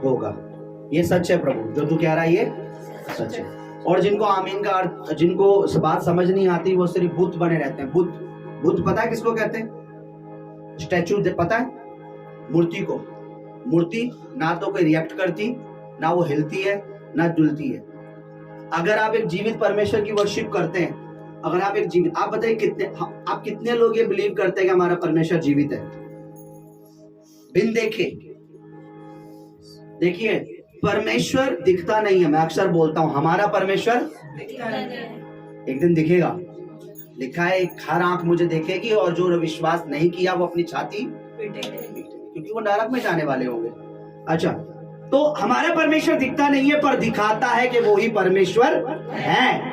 होगा। ये सच है प्रभु, जो तू कह रहा है ये सच है। और जिनको आमीन का अर्थ, जिनको बात समझ नहीं आती, वो सिर्फ बुत बने रहते हैं। बुत, बुत पता है किसको कहते हैं? स्टैचू पता है? मूर्ति को। मूर्ति ना तो कोई रिएक्ट करती, ना वो हिलती है, ना डुलती है। अगर आप एक जीवित परमेश्वर की वर्शिप करते हैं, अगर आप एक जीवित, आप बताइए कितने, आप कितने लोग ये बिलीव करते हैं कि हमारा परमेश्वर जीवित है बिन देखे? देखिए, परमेश्वर दिखता नहीं है। मैं अक्सर बोलता हूं, हमारा परमेश्वर दिखता नहीं है, एक दिन दिखेगा। लिखा है, हर आंख मुझे देखेगी और जो विश्वास नहीं किया वो अपनी छाती पीटेगी, क्योंकि वो नरक में जाने वाले होंगे। अच्छा, तो हमारा परमेश्वर दिखता नहीं है, पर दिखाता है कि वो ही परमेश्वर है।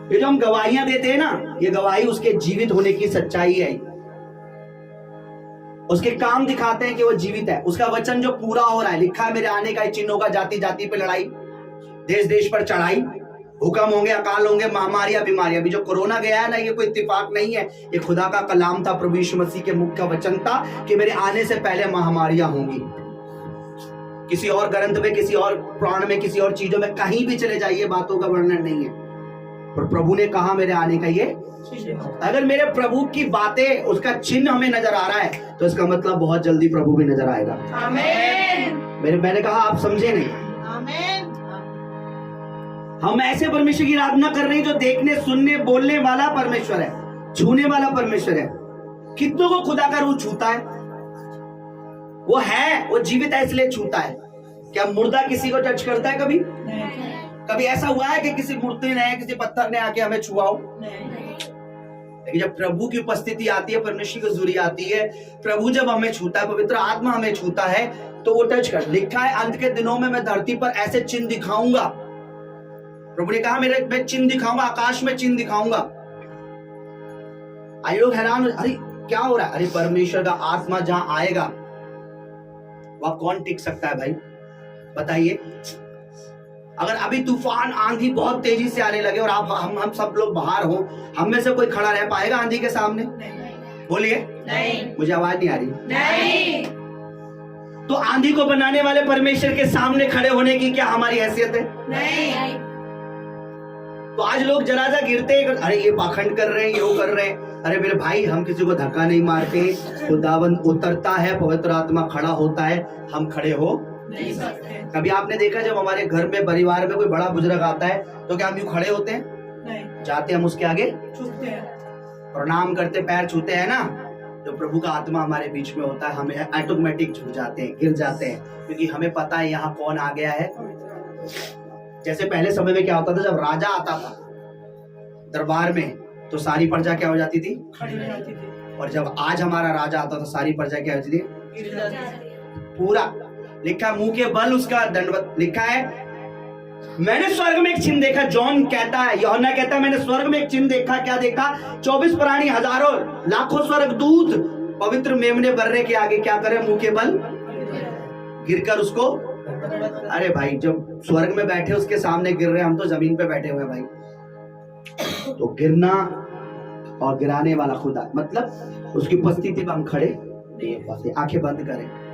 ये जो हम गवाहियां देते हैं ना, ये गवाही उसके जीवित होने की सच्चाई है। उसके काम दिखाते हैं कि वो जीवित है। उसका वचन जो पूरा हो रहा है, लिखा है मेरे आने का चिन्ह होगा, जाति जाति पे लड़ाई, देश देश पर चढ़ाई, हुक्म होंगे, अकाल होंगे, महामारियां, बीमारियां। अभी जो कोरोना गया है ना, ये कोई इत्तेफाक नहीं है, ये खुदा का कलाम था, प्रभु यीशु मसीह के मुख का वचन था कि मेरे आने से पहले महामारियां होंगी। किसी और ग्रंथ में, किसी और पुराण में, किसी और चीजों में कहीं भी चले जाइए, बातों का वर्णन नहीं है। पर प्रभु ने कहा मेरे आने का ये, अगर मेरे प्रभु की बातें, उसका चिन्ह हमें नजर आ रहा है, तो इसका मतलब बहुत जल्दी प्रभु भी नजर आएगा। आमीन। मैंने कहा आप समझे नहीं। आमीन। हम ऐसे परमेश्वर की आराधना कर रहे हैं जो देखने, सुनने, बोलने वाला परमेश्वर है, छूने वाला परमेश्वर है। कितनों को खुदा का रूह छूता है? वो है, वो जीवित है इसलिए छूता है। क्या मुर्दा किसी को टच करता है कभी? नहीं। कभी ऐसा हुआ है कि किसी मूर्ति ने, किसी पत्थर ने आके हमें छुआ हो? लेकिन जब प्रभु की उपस्थिति आती है, परमेश्वर की हुजूरी आती है, प्रभु जब हमें छूता है, पवित्र आत्मा हमें छूता है, तो वो टच कर। लिखा है अंत के दिनों में मैं धरती पर ऐसे चिन्ह दिखाऊंगा। प्रभु ने कहा मैं चिन्ह दिखाऊंगा, आकाश में चिन्ह दिखाऊंगा। आई लोग हैरान, अरे क्या हो रहा है? अरे परमेश्वर का आत्मा जहां आएगा वह कौन टिक सकता है भाई? बताइए। अगर अभी तूफान, आंधी बहुत तेजी से आने लगे और हम सब लोग बाहर हो, हम में से कोई खड़ा रह पाएगा आंधी के सामने? बोलिए। नहीं। मुझे आवाज नहीं आ रही। नहीं। तो आंधी को बनाने वाले परमेश्वर के सामने खड़े होने की क्या हमारी हैसियत है? नहीं। तो आज लोग जरा सा गिरते हैं, अरे ये पाखंड कर रहे हैं, ये वो कर रहे हैं। अरे मेरे भाई, हम किसी को धक्का नहीं मारते। खुदावंद उतरता है, पवित्र आत्मा खड़ा होता है, हम खड़े हो नहीं सकते। कभी आपने देखा जब हमारे घर में, परिवार में कोई बड़ा बुजुर्ग आता है, तो क्या हम यूं खड़े होते हैं? नहीं। जाते हम उसके आगे, झुकते हैं, प्रणाम करते, पैर छूते हैं ना। जो प्रभु का आत्मा हमारे बीच में होता है, हमें ऑटोमेटिक झुक जाते हैं, गिर जाते हैं, क्योंकि हमें पता है यहाँ कौन आ गया है। जैसे पहले समय में क्या होता था, जब राजा आता था दरबार में, तो सारी प्रजा क्या हो जाती थी? खड़ी हो जाती थी। और जब आज हमारा राजा आता था, सारी प्रजा क्या होती थी? गिर जाती थी। पूरा लिखा, मुंह के बल उसका दंडवत। लिखा है मैंने स्वर्ग में एक चिन्ह देखा। जॉन कहता है, यूहन्ना कहता है, मैंने स्वर्ग में एक चिन्ह देखा। क्या देखा? 24 प्राणी, हजारों लाखों स्वर्ग दूत पवित्र मेमने बर्रे के आगे क्या करे? मुंह के बल गिरकर उसको। अरे भाई, जब स्वर्ग में बैठे उसके सामने गिर रहे, हम तो जमीन पे बैठे हुए भाई। तो गिरना और गिराने वाला खुदा, मतलब उसकी उपस्थिति में हम खड़े नहीं हो पाते। आंखें बंद करें।